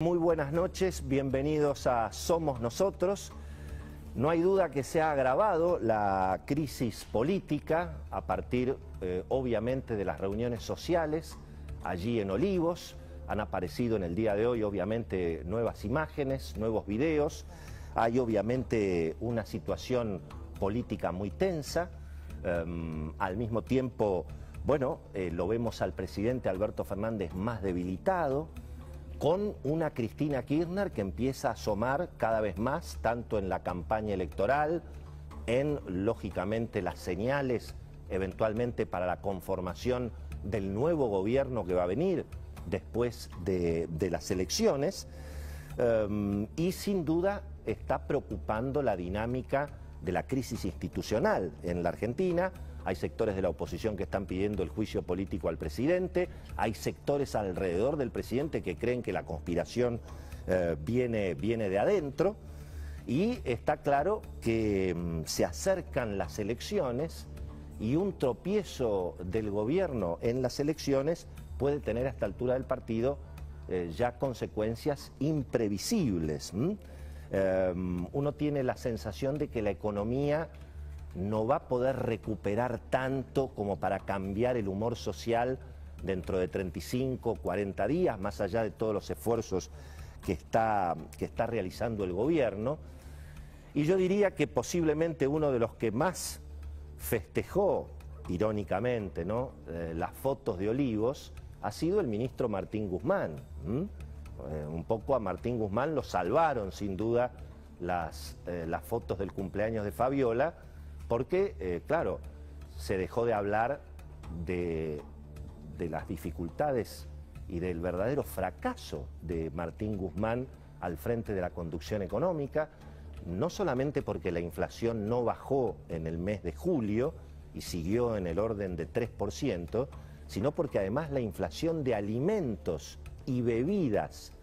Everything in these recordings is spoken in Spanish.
Muy buenas noches, bienvenidos a Somos Nosotros. No hay duda que se ha agravado la crisis política a partir, obviamente, de las reuniones sociales allí en Olivos. Han aparecido en el día de hoy, obviamente, nuevas imágenes, nuevos videos. Hay, obviamente, una situación política muy tensa. Al mismo tiempo, bueno, lo vemos al presidente Alberto Fernández más debilitado, con una Cristina Kirchner que empieza a asomar cada vez más, tanto en la campaña electoral, en, lógicamente, las señales eventualmente para la conformación del nuevo gobierno que va a venir después de las elecciones, y sin duda está preocupando la dinámica de la crisis institucional en la Argentina. Hay sectores de la oposición que están pidiendo el juicio político al presidente, hay sectores alrededor del presidente que creen que la conspiración viene de adentro, y está claro que se acercan las elecciones y un tropiezo del gobierno en las elecciones puede tener a esta altura del partido ya consecuencias imprevisibles. Uno tiene la sensación de que la economía no va a poder recuperar tanto como para cambiar el humor social dentro de 35, 40 días, más allá de todos los esfuerzos que está realizando el gobierno. Y yo diría que posiblemente uno de los que más festejó, irónicamente, ¿no?, las fotos de Olivos, ha sido el ministro Martín Guzmán. Un poco a Martín Guzmán lo salvaron, sin duda, las fotos del cumpleaños de Fabiola, porque, claro, se dejó de hablar de las dificultades y del verdadero fracaso de Martín Guzmán al frente de la conducción económica, no solamente porque la inflación no bajó en el mes de julio y siguió en el orden de 3%, sino porque además la inflación de alimentos y bebidas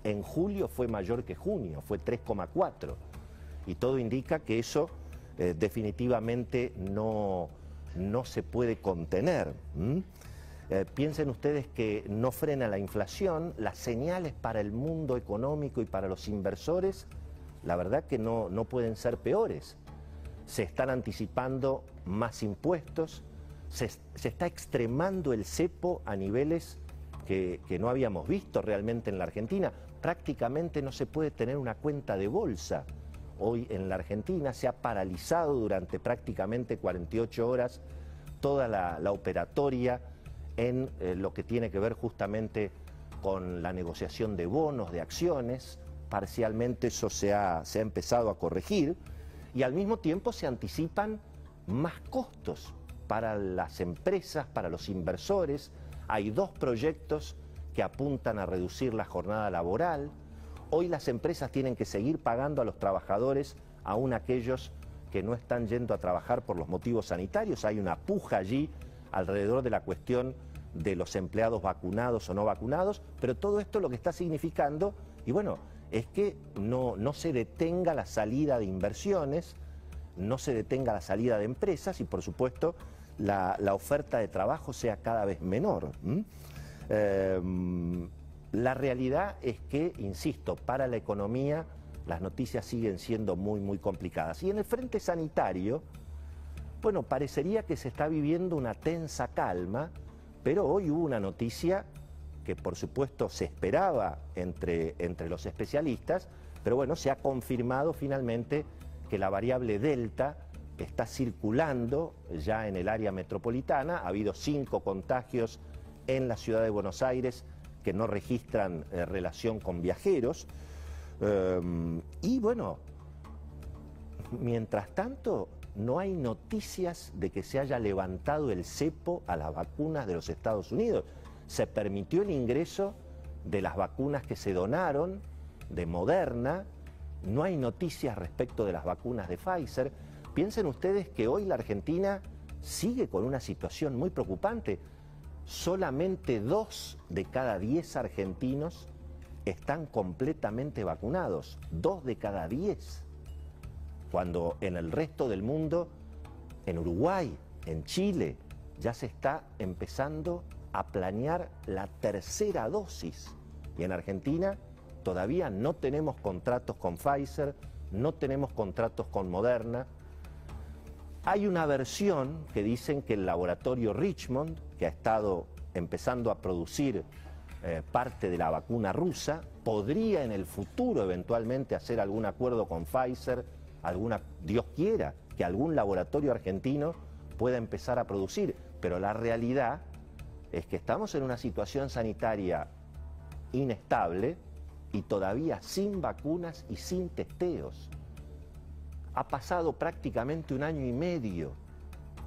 en julio fue mayor que junio, fue 3,4%. Y todo indica que eso definitivamente no se puede contener. Piensen ustedes que no frena la inflación, las señales para el mundo económico y para los inversores, la verdad que no pueden ser peores. Se están anticipando más impuestos, se está extremando el cepo a niveles que no habíamos visto realmente en la Argentina. Prácticamente no se puede tener una cuenta de bolsa. Hoy en la Argentina se ha paralizado durante prácticamente 48 horas toda la operatoria en lo que tiene que ver justamente con la negociación de bonos, de acciones. Parcialmente eso se ha empezado a corregir, y al mismo tiempo se anticipan más costos para las empresas, para los inversores. Hay dos proyectos que apuntan a reducir la jornada laboral. Hoy las empresas tienen que seguir pagando a los trabajadores, aún aquellos que no están yendo a trabajar por los motivos sanitarios. Hay una puja allí alrededor de la cuestión de los empleados vacunados o no vacunados, pero todo esto lo que está significando, y bueno, es que no se detenga la salida de inversiones, no se detenga la salida de empresas y, por supuesto, la oferta de trabajo sea cada vez menor. La realidad es que, insisto, para la economía las noticias siguen siendo muy, muy complicadas. Y en el frente sanitario, bueno, parecería que se está viviendo una tensa calma, pero hoy hubo una noticia que por supuesto se esperaba entre los especialistas, pero bueno, se ha confirmado finalmente que la variable Delta está circulando ya en el área metropolitana. Ha habido 5 contagios en la ciudad de Buenos Aires que no registran relación con viajeros. Y bueno, mientras tanto, no hay noticias de que se haya levantado el cepo a las vacunas de los Estados Unidos. Se permitió el ingreso de las vacunas que se donaron, de Moderna. No hay noticias respecto de las vacunas de Pfizer. Piensen ustedes que hoy la Argentina sigue con una situación muy preocupante. Solamente 2 de cada 10 argentinos están completamente vacunados. 2 de cada 10. Cuando en el resto del mundo, en Uruguay, en Chile, ya se está empezando a planear la tercera dosis. Y en Argentina Todavía no tenemos contratos con Pfizer, no tenemos contratos con Moderna. Hay una versión que dicen que el laboratorio Richmond, que ha estado empezando a producir parte de la vacuna rusa, podría en el futuro eventualmente hacer algún acuerdo con Pfizer, Dios quiera, que algún laboratorio argentino pueda empezar a producir. Pero la realidad es que estamos en una situación sanitaria inestable y todavía sin vacunas y sin testeos. Ha pasado prácticamente 1 año y medio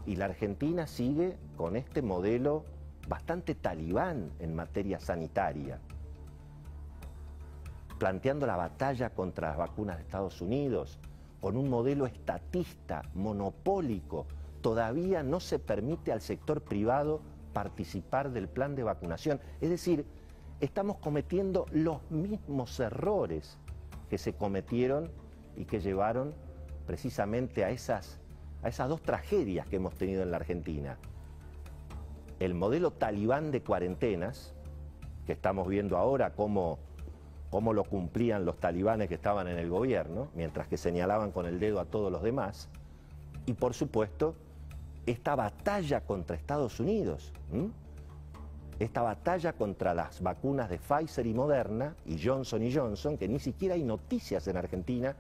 y la Argentina sigue con este modelo bastante talibán en materia sanitaria, planteando la batalla contra las vacunas de Estados Unidos, con un modelo estatista, monopólico. Todavía no se permite al sector privado participar del plan de vacunación. Es decir, estamos cometiendo los mismos errores que se cometieron y que llevaron precisamente a esas 2 tragedias que hemos tenido en la Argentina. El modelo talibán de cuarentenas, que estamos viendo ahora cómo lo cumplían los talibanes que estaban en el gobierno, mientras que señalaban con el dedo a todos los demás, y por supuesto, esta batalla contra Estados Unidos, esta batalla contra las vacunas de Pfizer y Moderna y Johnson & Johnson, que ni siquiera hay noticias en Argentina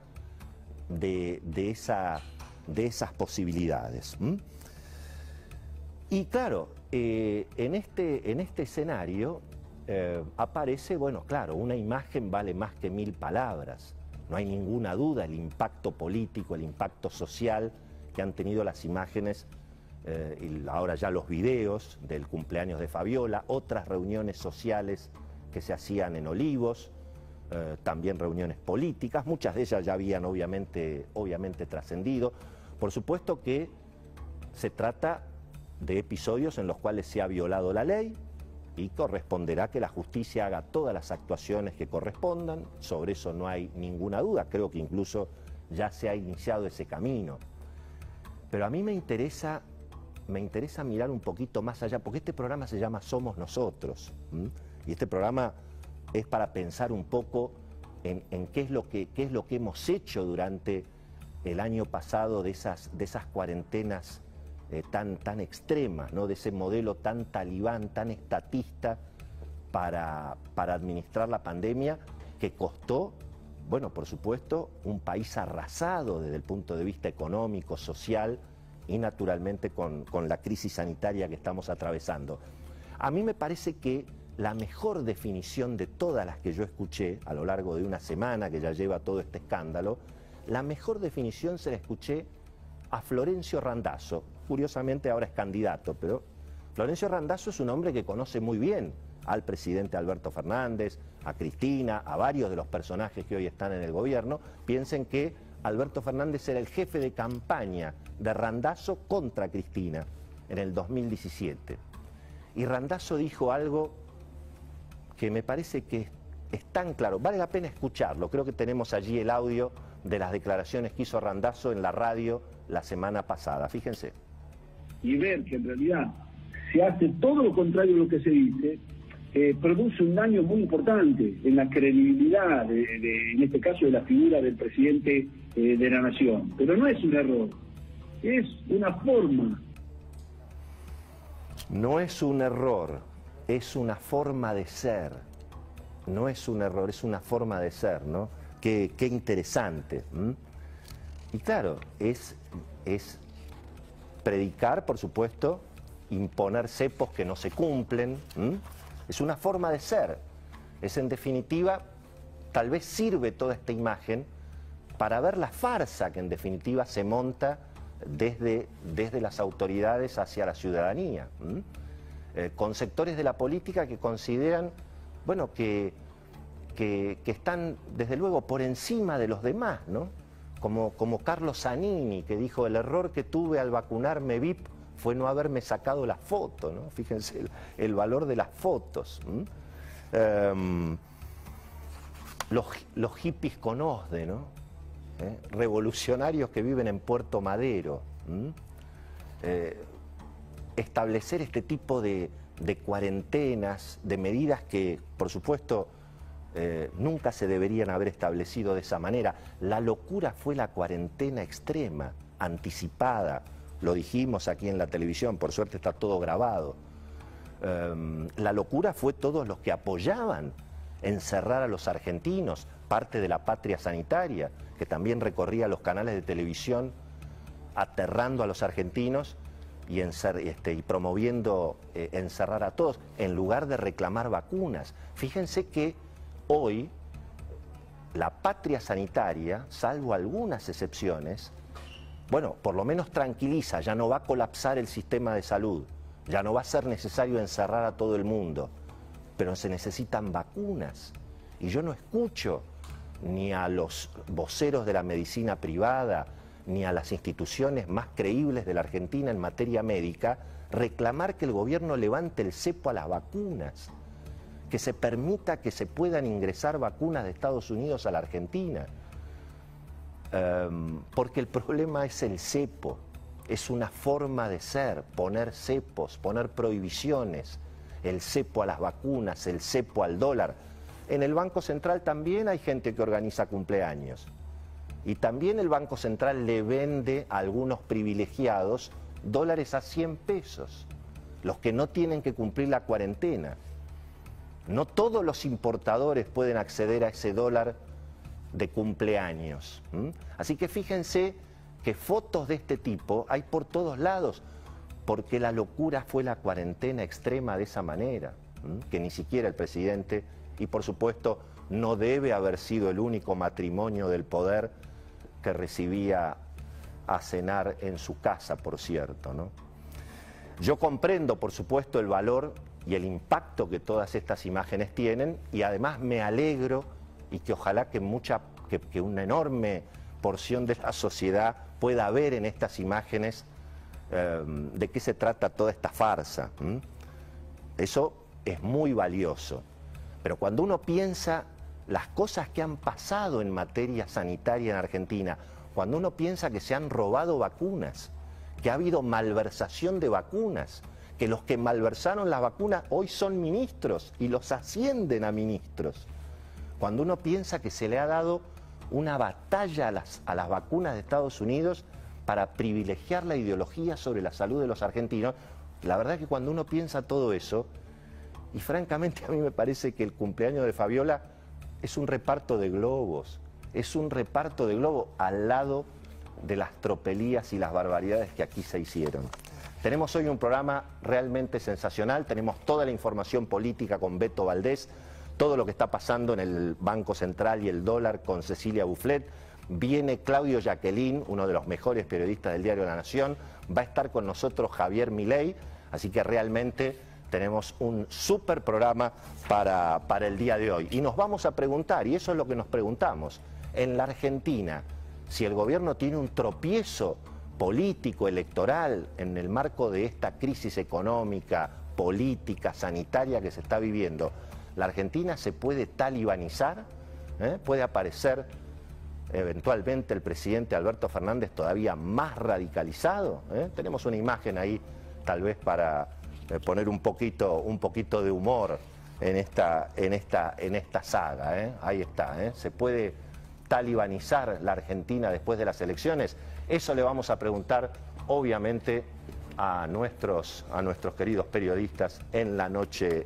de esas posibilidades. Y claro, en este escenario aparece, bueno, claro, una imagen vale más que 1000 palabras. No hay ninguna duda el impacto político, el impacto social que han tenido las imágenes y ahora ya los videos del cumpleaños de Fabiola, otras reuniones sociales que se hacían en Olivos, también reuniones políticas, muchas de ellas ya habían obviamente trascendido. Por supuesto que se trata de episodios en los cuales se ha violado la ley y corresponderá que la justicia haga todas las actuaciones que correspondan, sobre eso no hay ninguna duda, creo que incluso ya se ha iniciado ese camino. Pero a mí me interesa mirar un poquito más allá, porque este programa se llama Somos Nosotros, y este programa es para pensar un poco en qué es lo que hemos hecho durante el año pasado de esas cuarentenas tan extremas, ¿no? De ese modelo tan talibán, tan estatista para administrar la pandemia, que costó, bueno, por supuesto, un país arrasado desde el punto de vista económico, social y naturalmente con la crisis sanitaria que estamos atravesando. A mí me parece que la mejor definición de todas las que yo escuché a lo largo de una semana que ya lleva todo este escándalo, la mejor definición se la escuché a Florencio Randazzo. Curiosamente ahora es candidato, pero Florencio Randazzo es un hombre que conoce muy bien al presidente Alberto Fernández, a Cristina, a varios de los personajes que hoy están en el gobierno. Piensen que Alberto Fernández era el jefe de campaña de Randazzo contra Cristina en el 2017. Y Randazzo dijo algo que me parece que es tan claro, vale la pena escucharlo. Creo que tenemos allí el audio de las declaraciones que hizo Randazzo en la radio la semana pasada. Fíjense. Y ver que en realidad se hace todo lo contrario de lo que se dice, produce un daño muy importante en la credibilidad, en este caso, de la figura del presidente de la Nación. Pero no es un error, es una forma. No es un error, es una forma de ser. No es un error, es una forma de ser, ¿no? Qué interesante. Y claro, es predicar, por supuesto, imponer cepos que no se cumplen. Es una forma de ser. Es, en definitiva, tal vez sirve toda esta imagen para ver la farsa que en definitiva se monta desde las autoridades hacia la ciudadanía. Con sectores de la política que consideran, bueno, que están desde luego por encima de los demás, ¿no? Como Carlos Zanini, que dijo: el error que tuve al vacunarme VIP fue no haberme sacado la foto, ¿no? Fíjense el valor de las fotos. Los hippies con OSDE, ¿no? Revolucionarios que viven en Puerto Madero. Establecer este tipo de cuarentenas, de medidas que, por supuesto, nunca se deberían haber establecido de esa manera. La locura fue la cuarentena extrema, anticipada. Lo dijimos aquí en la televisión, por suerte está todo grabado. La locura fue todos los que apoyaban encerrar a los argentinos, parte de la patria sanitaria, que también recorría los canales de televisión aterrando a los argentinos y promoviendo encerrar a todos, en lugar de reclamar vacunas. Fíjense que hoy la patria sanitaria, salvo algunas excepciones, bueno, por lo menos tranquiliza, ya no va a colapsar el sistema de salud, ya no va a ser necesario encerrar a todo el mundo, pero se necesitan vacunas. Y yo no escucho ni a los voceros de la medicina privada, ni a las instituciones más creíbles de la Argentina en materia médica, reclamar que el gobierno levante el cepo a las vacunas, que se permita que se puedan ingresar vacunas de Estados Unidos a la Argentina. Porque el problema es el cepo, es una forma de ser, poner cepos, poner prohibiciones, el cepo a las vacunas, el cepo al dólar. En el Banco Central también hay gente que organiza cumpleaños. Y también el Banco Central le vende a algunos privilegiados dólares a 100 pesos, los que no tienen que cumplir la cuarentena. No todos los importadores pueden acceder a ese dólar de cumpleaños. Así que fíjense que fotos de este tipo hay por todos lados, porque la locura fue la cuarentena extrema de esa manera, que ni siquiera el presidente, y por supuesto no debe haber sido el único matrimonio del poder que recibía a cenar en su casa, por cierto, ¿no? Yo comprendo, por supuesto, el valor y el impacto que todas estas imágenes tienen, y además me alegro y que ojalá que una enorme porción de la sociedad pueda ver en estas imágenes de qué se trata toda esta farsa. Eso es muy valioso. Pero cuando uno piensa las cosas que han pasado en materia sanitaria en Argentina, cuando uno piensa que se han robado vacunas, que ha habido malversación de vacunas, que los que malversaron las vacunas hoy son ministros y los ascienden a ministros, cuando uno piensa que se le ha dado una batalla a las vacunas de Estados Unidos para privilegiar la ideología sobre la salud de los argentinos, la verdad es que cuando uno piensa todo eso, y francamente a mí me parece que el cumpleaños de Fabiola es un reparto de globos, es un reparto de globos al lado de las tropelías y las barbaridades que aquí se hicieron. Tenemos hoy un programa realmente sensacional, tenemos toda la información política con Beto Valdés, todo lo que está pasando en el Banco Central y el dólar con Cecilia Bufflet. Viene Claudio Jacquelín, uno de los mejores periodistas del diario La Nación, va a estar con nosotros Javier Milei, así que realmente tenemos un súper programa para el día de hoy. Y nos vamos a preguntar, y eso es lo que nos preguntamos, en la Argentina, si el gobierno tiene un tropiezo político, electoral, en el marco de esta crisis económica, política, sanitaria que se está viviendo, ¿la Argentina se puede talibanizar? ¿Puede aparecer eventualmente el presidente Alberto Fernández todavía más radicalizado? Tenemos una imagen ahí, tal vez para poner un poquito de humor en esta saga. Ahí está. ¿Se puede talibanizar la Argentina después de las elecciones? Eso le vamos a preguntar, obviamente, a nuestros queridos periodistas en la noche